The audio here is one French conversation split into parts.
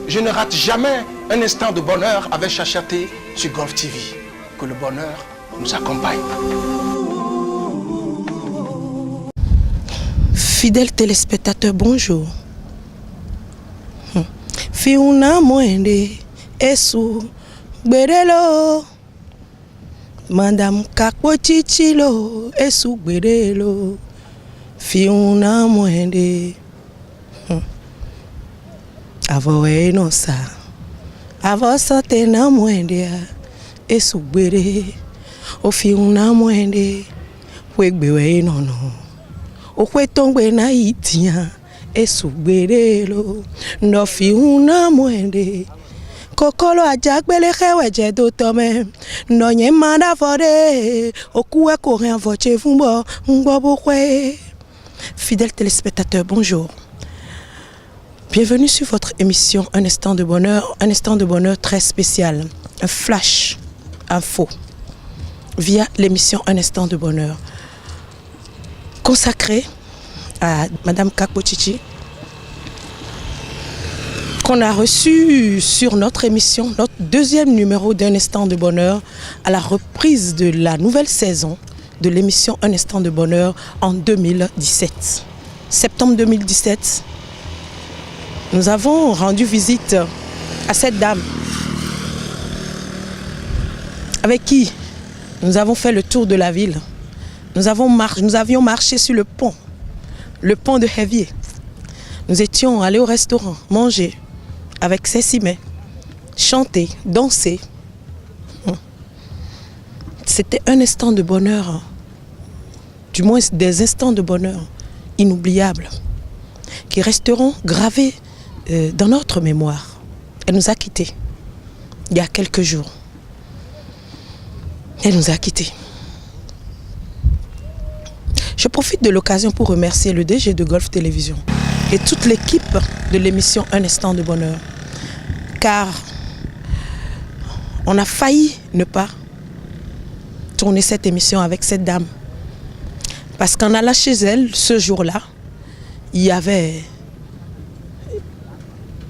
Je ne rate jamais un instant de bonheur avec Chachaté sur Golf TV. Que le bonheur nous accompagne. Fidèles téléspectateurs, bonjour. Fiuna Mwende Esu Gberelo Madame Kakpo Chichilo Esu Gberelo Fiuna Mwende Avo enosa Avo sate na mwende Esu Gbere O Fiuna Mwende Wegbewe enono O Kwetongwe na itia Esu Gberelo no Fiuna Mwende Kokolo ajagbele kheweje do tome no nye manda fode okuwe koren voche fumbo ngbobo kwe. Fidèles téléspectateurs, bonjour. Bienvenue sur votre émission Un instant de bonheur très spécial, un flash info via l'émission Un instant de bonheur consacrée à Madame Kakpo Chichi, qu'on a reçu sur notre émission, notre deuxième numéro d'Un instant de bonheur, à la reprise de la nouvelle saison de l'émission Un instant de bonheur en 2017. Septembre 2017, nous avons rendu visite à cette dame avec qui nous avons fait le tour de la ville. Nous avions marché sur le pont de Hevier. Nous étions allés au restaurant, manger avec Cécimé, chanter, danser. C'était un instant de bonheur, du moins des instants de bonheur inoubliables, qui resteront gravés dans notre mémoire. Elle nous a quittés il y a quelques jours. Elle nous a quittés. Je profite de l'occasion pour remercier le DG de Golf Télévision et toute l'équipe de l'émission Un instant de bonheur. Car on a failli ne pas tourner cette émission avec cette dame. Parce qu'en allant chez elle, ce jour-là, il y avait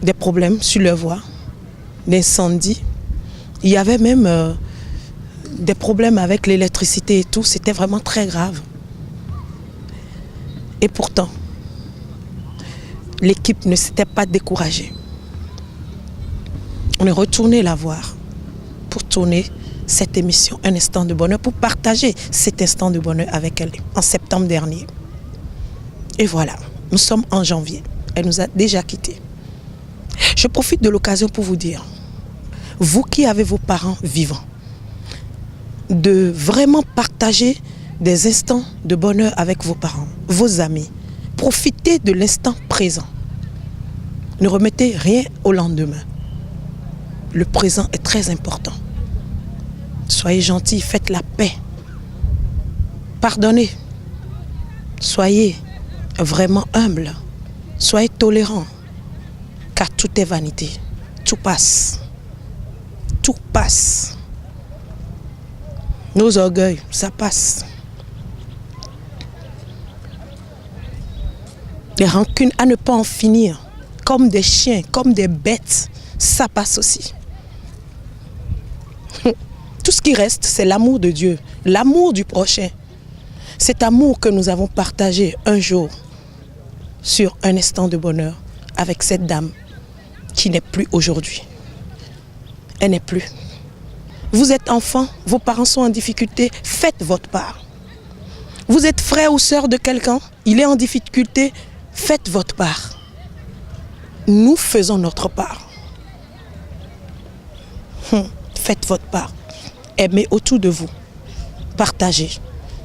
des problèmes sur leur voie, d'incendie. Il y avait même des problèmes avec l'électricité et tout. C'était vraiment très grave. Et pourtant, l'équipe ne s'était pas découragée. On est retourné la voir pour tourner cette émission Un instant de bonheur, pour partager cet instant de bonheur avec elle en septembre dernier. Et voilà, nous sommes en janvier. Elle nous a déjà quittés. Je profite de l'occasion pour vous dire, vous qui avez vos parents vivants, de vraiment partager des instants de bonheur avec vos parents, vos amis. Profitez de l'instant présent. Ne remettez rien au lendemain. Le présent est très important. Soyez gentils, faites la paix. Pardonnez. Soyez vraiment humbles. Soyez tolérants. Car tout est vanité. Tout passe. Tout passe. Nos orgueils, ça passe. Les rancunes à ne pas en finir, comme des chiens, comme des bêtes, ça passe aussi. Tout ce qui reste, c'est l'amour de Dieu, l'amour du prochain. Cet amour que nous avons partagé un jour sur Un instant de bonheur avec cette dame qui n'est plus aujourd'hui. Elle n'est plus. Vous êtes enfant, vos parents sont en difficulté, faites votre part. Vous êtes frère ou sœur de quelqu'un, il est en difficulté, faites votre part. Nous faisons notre part. Faites votre part. Aimez autour de vous. Partagez.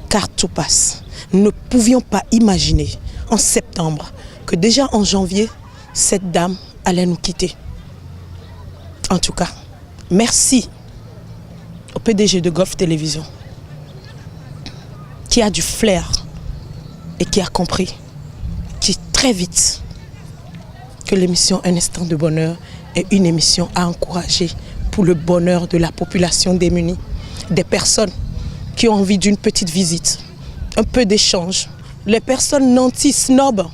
Car tout passe. Nous ne pouvions pas imaginer en septembre que déjà en janvier, cette dame allait nous quitter. En tout cas, merci au PDG de Golf Télévision qui a du flair et qui a compris très vite que l'émission Un instant de bonheur est une émission à encourager pour le bonheur de la population démunie, des personnes qui ont envie d'une petite visite, un peu d'échange, les personnes nantis, snobs,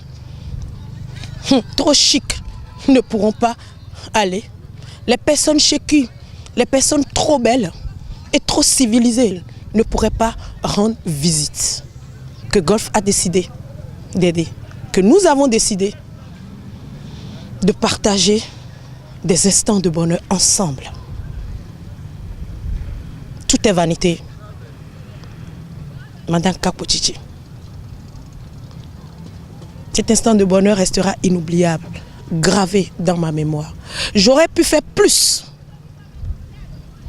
trop chic, ne pourront pas aller. Les personnes chez qui, les personnes trop belles et trop civilisées ne pourraient pas rendre visite. Que Golf a décidé d'aider, que nous avons décidé de partager des instants de bonheur ensemble. Tout est vanité. Madame Kapochichi. Cet instant de bonheur restera inoubliable, gravé dans ma mémoire. J'aurais pu faire plus.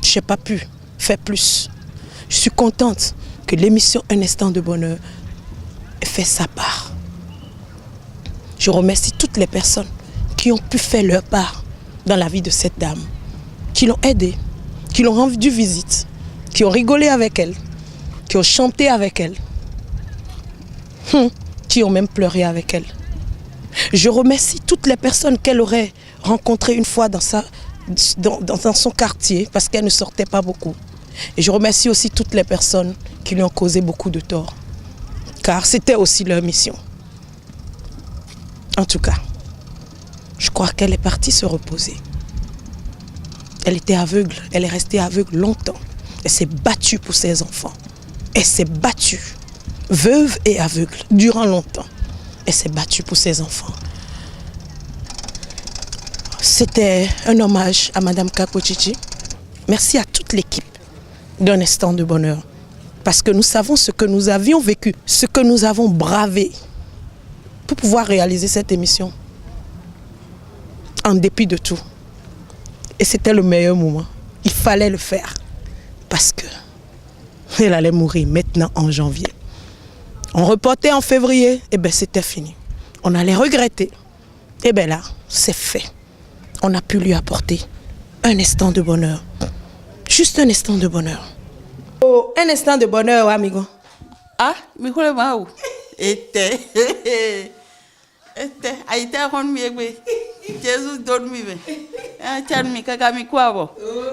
Je n'ai pas pu faire plus. Je suis contente que l'émission Un instant de bonheur ait fait sa part. Je remercie toutes les personnes qui ont pu faire leur part dans la vie de cette dame, qui l'ont aidée, qui l'ont rendu visite, qui ont rigolé avec elle, qui ont chanté avec elle, qui ont même pleuré avec elle. Je remercie toutes les personnes qu'elle aurait rencontrées une fois dans son quartier, parce qu'elle ne sortait pas beaucoup. Et je remercie aussi toutes les personnes qui lui ont causé beaucoup de tort, car c'était aussi leur mission. En tout cas, je crois qu'elle est partie se reposer. Elle était aveugle, elle est restée aveugle longtemps. Elle s'est battue pour ses enfants. Elle s'est battue, veuve et aveugle, durant longtemps. Elle s'est battue pour ses enfants. C'était un hommage à Madame Kapochichi. Merci à toute l'équipe d'Un instant de bonheur. Parce que nous savons ce que nous avions vécu, ce que nous avons bravé pour pouvoir réaliser cette émission. En dépit de tout. Et c'était le meilleur moment. Il fallait le faire. Parce que elle allait mourir maintenant en janvier. On reportait en février, et bien c'était fini. On allait regretter. Et bien là, c'est fait. On a pu lui apporter un instant de bonheur. Juste un instant de bonheur. Oh, un instant de bonheur, amigo. Ah, mais quoi le maou? Était. Aïta ron miegwe. Jésus donne mi ve. Ah, tiens mi kaka mi quoi bo.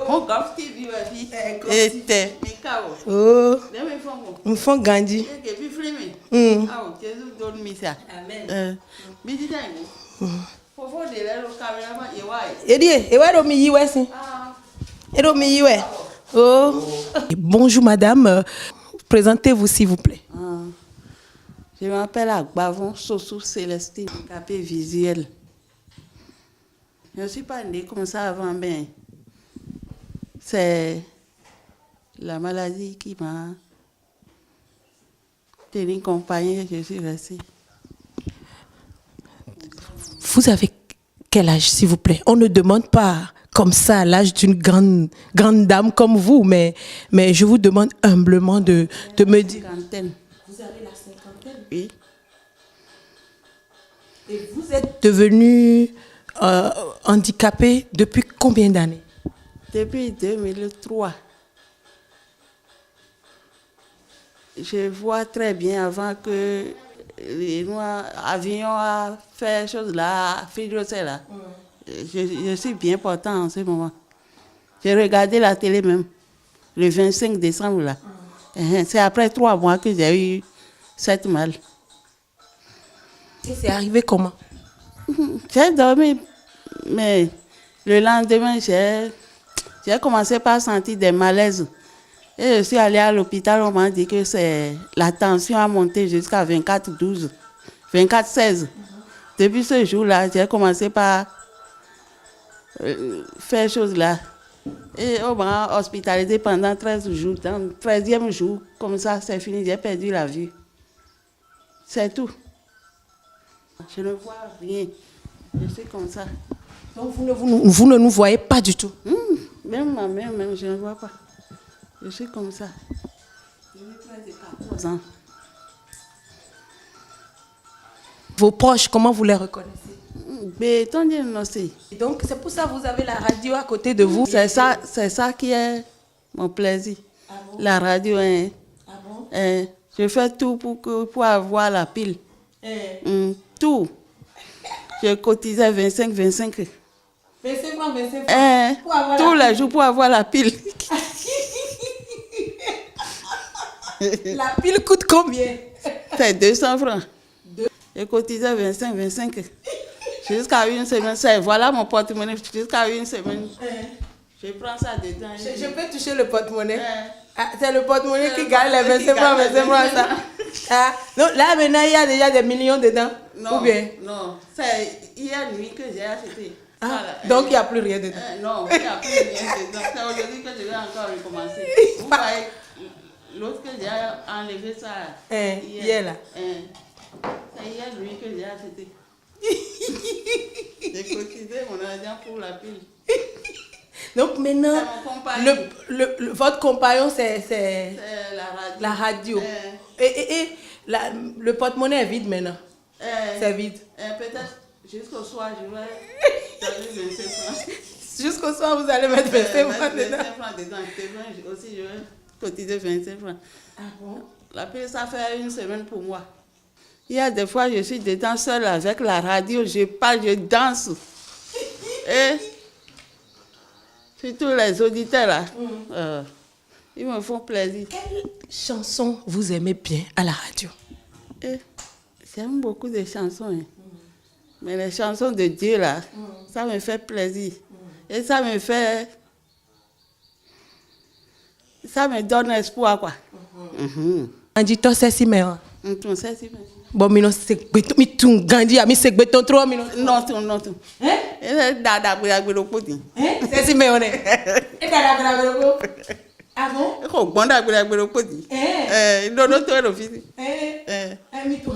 On Golf TV va vie. Était. Mi kao. Oh, Deme fongo. nous font Gandhi. Que puis filmer. Ah, Jésus donne mi ça. Amen. Mi dit ça. Faut de la caméra et ouais. Et ouais, mi yiwe si. Et mi yiwe. Oh. Bonjour madame, présentez-vous s'il vous plaît. Je m'appelle Agbavon Sossou Célestine, handicapée visuel. Je ne suis pas née comme ça avant, mais c'est la maladie qui m'a tenu compagnie, je suis restée. Vous avez quel âge, s'il vous plaît? On ne demande pas comme ça l'âge d'une grande dame comme vous, mais je vous demande humblement de me dire. Cinquantaine. Vous avez la cinquantaine? Oui. Et vous êtes devenue handicapée depuis combien d'années? Depuis 2003. Je vois très bien avant que nous avions à faire choses là, fibrosser là. Je suis bien portant en ce moment. J'ai regardé la télé même, le 25 décembre là. C'est après 3 mois que j'ai eu cette mal. Et c'est arrivé comment? J'ai dormi, mais le lendemain, j'ai commencé par sentir des malaises. Et je suis allée à l'hôpital, on m'a dit que la tension a monté jusqu'à 24-12, 24-16. Depuis ce jour-là, j'ai commencé par faire choses là. Et on m'a hospitalisé pendant 13 jours. Dans le 13e jour, comme ça, c'est fini, j'ai perdu la vue. C'est tout. Je ne vois rien. Je suis comme ça. Donc vous ne nous voyez pas du tout? Même ma mère, même, je ne vois pas. Je suis comme ça. J'ai 13 et 14 ans. Vos proches, comment vous les reconnaissez? Mais tant que non, c'est. Et donc c'est pour ça que vous avez la radio à côté de vous? C'est ça qui est mon plaisir. Ah bon? La radio, hein. Ah bon? Je fais tout pour avoir la pile. Tout. Je cotisais 25. 25 francs, 25 francs. Tous les jours pour avoir la pile. La pile coûte combien? C'est 200 francs. J'ai cotisé 25. Jusqu'à une semaine. Voilà mon porte-monnaie. Jusqu'à une semaine. Je prends ça dedans. Je peux toucher le porte-monnaie. C'est le porte-monnaie qui gagne les 25 francs, ça. Non, là maintenant, il y a déjà des millions dedans. Non, ou bien? non. C'est hier nuit que j'ai acheté. Donc il n'y a plus rien dedans. Non, il n'y a plus rien dedans. C'est aujourd'hui que je vais encore recommencer. Vous voyez, l'autre que j'ai enlevé ça. Hier là. C'est hier nuit que j'ai acheté. J'ai cotisé mon argent pour la pile. Donc maintenant, votre compagnon, c'est la radio. Et le porte-monnaie est vide maintenant. C'est vide. Peut-être jusqu'au soir, je vais donner 25 francs. Jusqu'au soir, vous allez mettre 25 francs dedans. 25 francs dedans. Demain aussi, je vais cotiser 25 francs. Ah bon? La pile, ça fait une semaine pour moi. Il y a des fois, je suis dedans seule avec la radio, je parle, je danse. Et surtout les auditeurs là, ils me font plaisir. Quelle chanson vous aimez bien à la radio? J'aime beaucoup de chansons. Hein. Mais les chansons de Dieu là, ça me fait plaisir. Et ça me donne espoir quoi. On dit toi c'est si meilleur. On sait si meilleur. Bon, mais non, c'est béton, mais tout grandi, mais c'est béton trop, mais non. Non. Hein? C'est si meilleur. Et dada. Ah bon?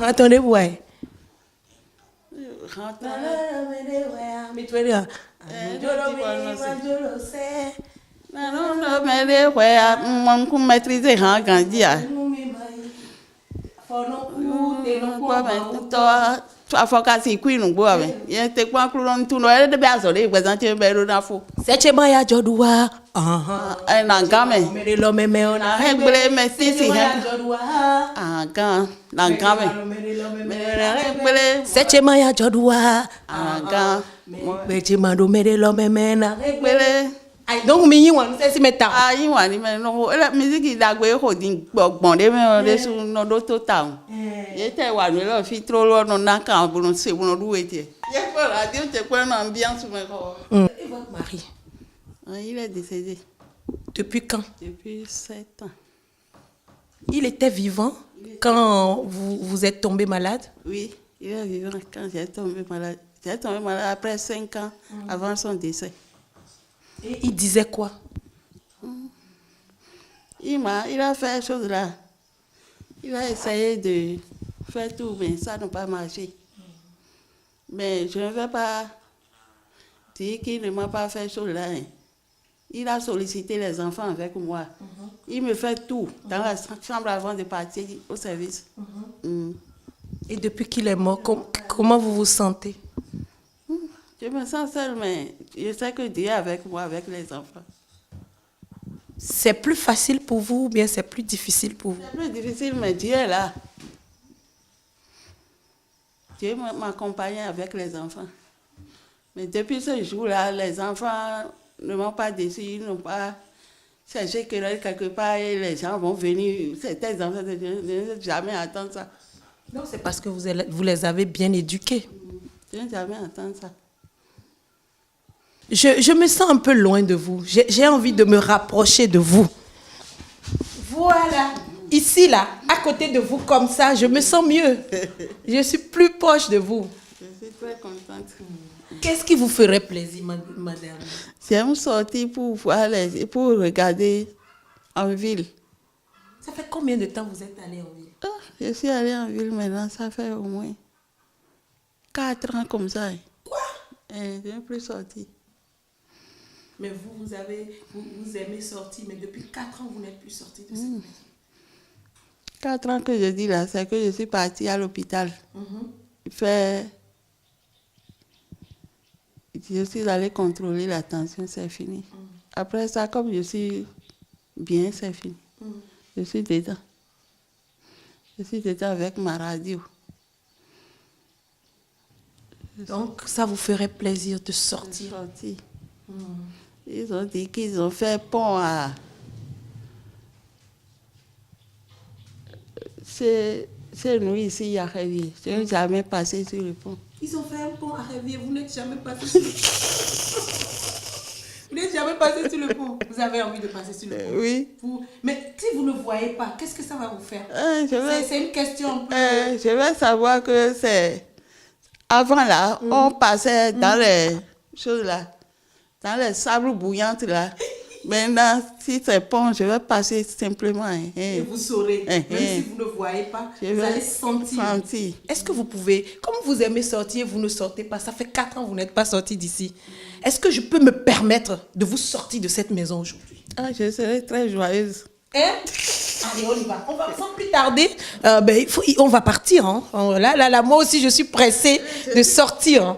Attendez, ouais. Septième ya jodua. Septième ya jodua. Donc mi wan c'est si meta. La musique d'agwe hodin bonde me resu no do total. Yete wa no lo fi trop lo no na kan bu se bu no du ete. Ye ko radio te ko na ambiance me ko. Et votre mari? Il est décédé. Depuis quand? Depuis 7 ans. Il était vivant quand vous êtes tombé malade? Oui, il est vivant quand j'ai tombé malade. J'ai tombé malade après 5 ans avant son décès. Et il disait quoi? Il a fait chose là. Il a essayé de faire tout, mais ça n'a pas marché. Mais je ne vais pas dire qu'il ne m'a pas fait chose là. Il a sollicité les enfants avec moi. Il me fait tout dans la chambre avant de partir au service. Et depuis qu'il est mort, comment vous vous sentez? Je me sens seule, mais je sais que Dieu est avec moi, avec les enfants. C'est plus facile pour vous ou bien c'est plus difficile pour vous? C'est plus difficile, mais Dieu est là. Dieu m'accompagne avec les enfants. Mais depuis ce jour-là, les enfants ne m'ont pas déçu, ils n'ont pas cherché quelque part et les gens vont venir. Certains enfants ne jamais attendre ça. Non, c'est parce que vous les avez bien éduqués. Je n'ai jamais entendu ça. Je me sens un peu loin de vous. J'ai envie de me rapprocher de vous. Voilà. Ici, là, à côté de vous, comme ça, je me sens mieux. Je suis plus proche de vous. Je suis très contente. Qu'est-ce qui vous ferait plaisir, madame? J'aime sortir pour regarder en ville. Ça fait combien de temps vous êtes allée en ville? Je suis allée en ville maintenant, ça fait au moins 4 ans comme ça. Quoi? Je n'ai plus sorti. Mais vous aimez sortir, mais depuis 4 ans, vous n'êtes plus sorti de cette maison. 4 ans que je dis là, c'est que je suis partie à l'hôpital. Je suis allée contrôler la tension, c'est fini. Après ça, comme je suis bien, c'est fini. Je suis dedans. Je suis dedans avec ma radio. Donc, ça vous ferait plaisir de sortir? Ils ont dit qu'ils ont fait pont à... C'est Chez nous, ici, il y a Révier. Je n'ai jamais passé sur le pont. Ils ont fait un pont à Révier, vous n'êtes jamais passé sur le pont. Vous n'êtes jamais passé sur le pont. Vous avez envie de passer sur le pont. Oui. Mais si vous ne voyez pas, qu'est-ce que ça va vous faire? C'est C'est une question. je vais savoir que c'est... Avant là, on passait dans les choses là, dans les sables bouillantes là. Maintenant, si c'est pont, je vais passer simplement. Et vous saurez, même si vous ne voyez pas, vous allez sentir. Est-ce que vous pouvez, comme vous aimez sortir, vous ne sortez pas, ça fait 4 ans que vous n'êtes pas sorti d'ici. Est-ce que je peux me permettre de vous sortir de cette maison aujourd'hui? Je serai très joyeuse. Allez, on y va. On va sans plus tarder. On va partir. Hein. Là, moi aussi, je suis pressée de sortir. Hein.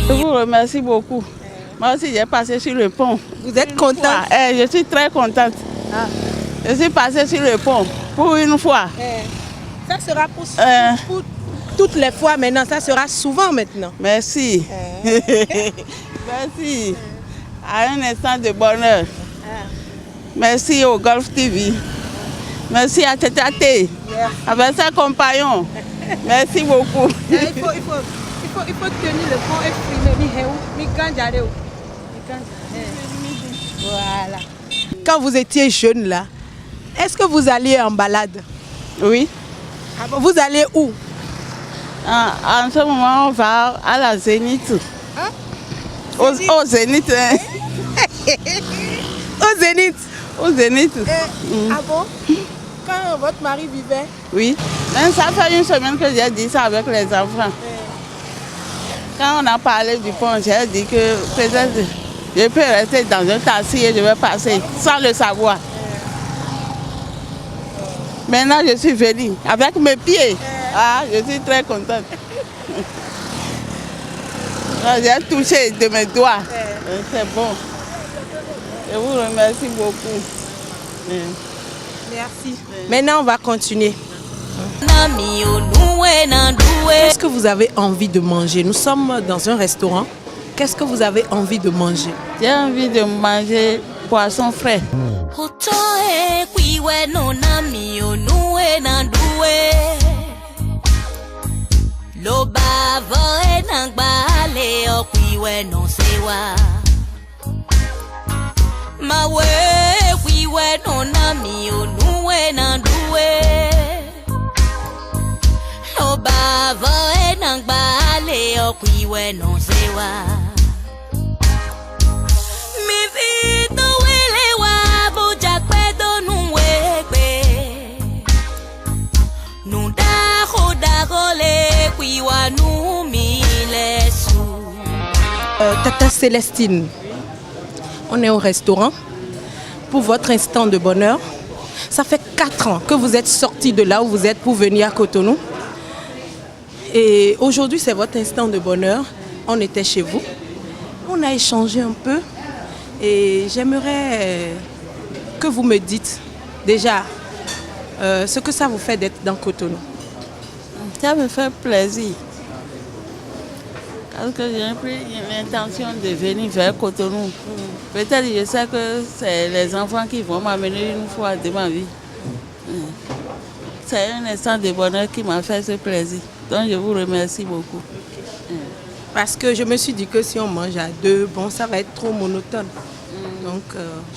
Je vous remercie beaucoup. Moi aussi, j'ai passé sur le pont. Vous êtes contente? Je suis très contente. Je suis passée sur le pont pour une fois. Ça sera pour toutes les fois maintenant. Ça sera souvent maintenant. Merci. Merci. À un instant de bonheur. Merci au Golf TV. Merci à Tétaté. Avec ses compagnons. Merci beaucoup. Il faut tenir le pont et filmer. Voilà. Quand vous étiez jeune là, est-ce que vous alliez en balade? Oui. Vous allez où? En ce moment, on va à la Zénith. Hein? Au Zénith. Hein? Au Zénith. Au Zénith. Ah bon? Quand votre mari vivait? Oui. Mais ça fait une semaine que j'ai dit ça avec les enfants. Quand on a parlé du pont, j'ai dit que peut-être je peux rester dans un taxi et je vais passer sans le savoir. Maintenant, je suis venue avec mes pieds. Je suis très contente. J'ai touché de mes doigts. C'est bon. Je vous remercie beaucoup. Merci. Maintenant, on va continuer. Qu'est-ce que vous avez envie de manger? Nous sommes dans un restaurant. qu'est-ce que vous avez envie de manger? J'ai envie de manger poisson frais. Tata Célestine, on est au restaurant pour votre instant de bonheur. Ça fait 4 ans que vous êtes sortis de là où vous êtes pour venir à Cotonou. Et aujourd'hui, c'est votre instant de bonheur. On était chez vous. On a échangé un peu. Et j'aimerais que vous me dites déjà ce que ça vous fait d'être dans Cotonou. Ça me fait plaisir. Parce que j'ai pris l'intention de venir vers Cotonou. Peut-être je sais que c'est les enfants qui vont m'amener une fois de ma vie. C'est un instant de bonheur qui m'a fait ce plaisir. Donc je vous remercie beaucoup. Parce que je me suis dit que si on mange à 2, bon, ça va être trop monotone. Donc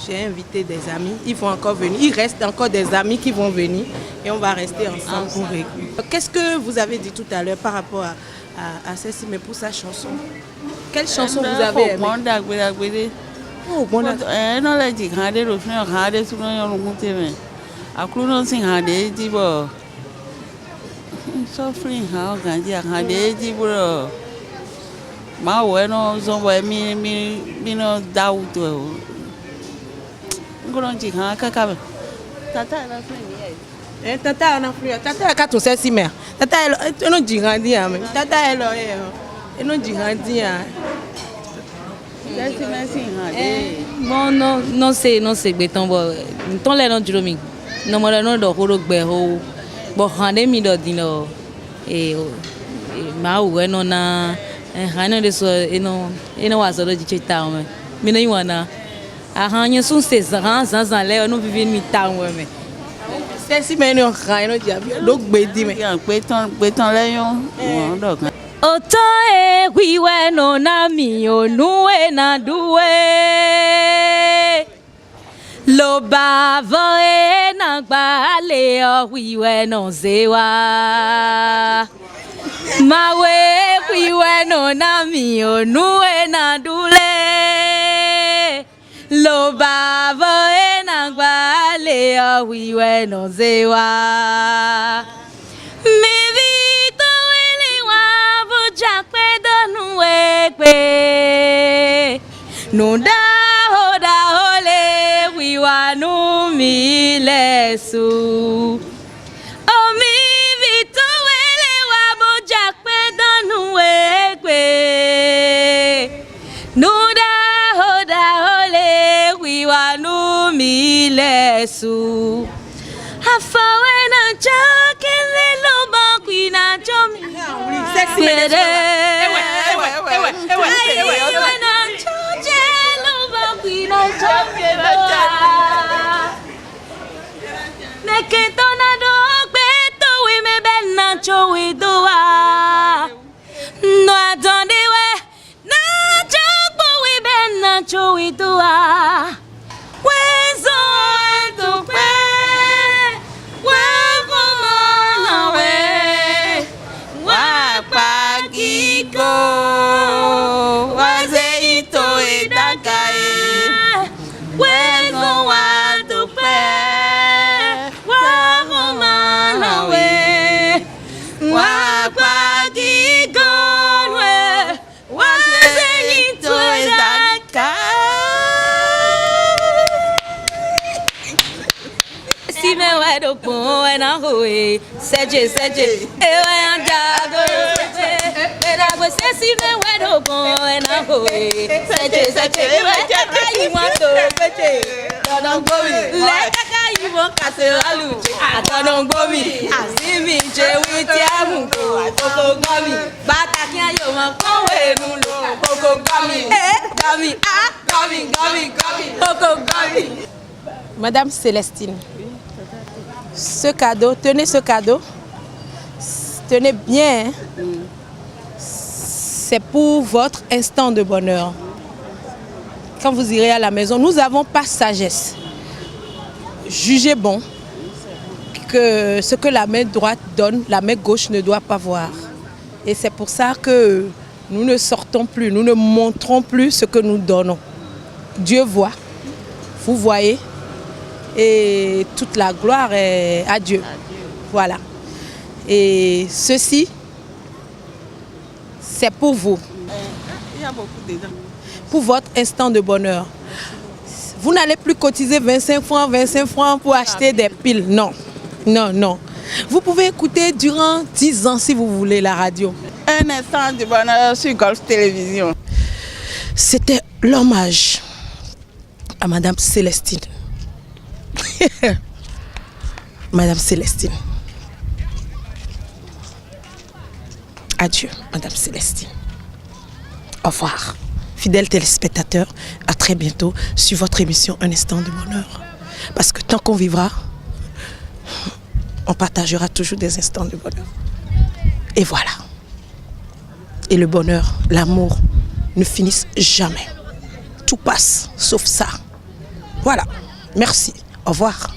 j'ai invité des amis, ils vont encore venir. Il reste encore des amis qui vont venir et on va rester ensemble pour réguler. Qu'est-ce que vous avez dit tout à l'heure par rapport à celle-ci, mais pour sa chanson? Quelle chanson vous avez aimée? Oh, bon d'accord. Non, là, j'ai regardé le film, regardé tout le monde. À Clounon, c'est regardé, dit bon. Sauf que j'ai regardé, dit bon. Ma ouais, non, ils ont mis nos doutes. Tata on a pris. Tata a tout ça si mère. Tata elle non dit rien mais. Tata elle non dit rien. Bon non c'est béton bon. Ton les non du domingue. Non moi non do horo gbeho. Bon hande mi do dino. Ma ouais non na hano de so eno wazo do jichita me. Mi no yiwana. Arranha são 16 ans là on vivait mi temps mais. Si mais non rien non diable donc bedi mais béton là yon donc oto e wiwe no na mi onuwe na duwe lo bavo e na gbale o wiwe no zewa mawe wiwe no na mi onuwe na dule lo bavo e na gbale o wiwe no zewa mi vito ele wa buja pedo nuwe no da hoda hole wiwa nu mi lesu o mi vito ele wa buja pedo nuwe no da hoda hole wiwa nu mi lesu afawe na chakele lo bakwina chomi sexy Seje ewe anjago era você se me wedo bon na hoe seje ewe kaka iwanto don't go me le kaka iwon kaseralu don't go me asimi je wi ti amuko atoko gomi bata Madame Célestine, ce cadeau, tenez ce cadeau. Tenez bien. C'est pour votre instant de bonheur. Quand vous irez à la maison, nous n'avons pas sagesse. Jugez bon que ce que la main droite donne, la main gauche ne doit pas voir. Et c'est pour ça que nous ne sortons plus, nous ne montrons plus ce que nous donnons. Dieu voit, vous voyez, et toute la gloire est à Dieu. Voilà. Et ceci, c'est pour vous. Il y a beaucoup dedans. Pour votre instant de bonheur. Vous n'allez plus cotiser 25 francs pour acheter des piles. Non, non, non. Vous pouvez écouter durant 10 ans si vous voulez la radio. Un instant de bonheur sur Golf Télévision. C'était l'hommage à Madame Célestine. Madame Célestine. Adieu, Madame Célestine. Au revoir. Fidèles téléspectateurs, à très bientôt sur votre émission Un instant de bonheur. Parce que tant qu'on vivra, on partagera toujours des instants de bonheur. Et voilà. Et le bonheur, l'amour ne finissent jamais. Tout passe, sauf ça. Voilà. Merci. Au revoir.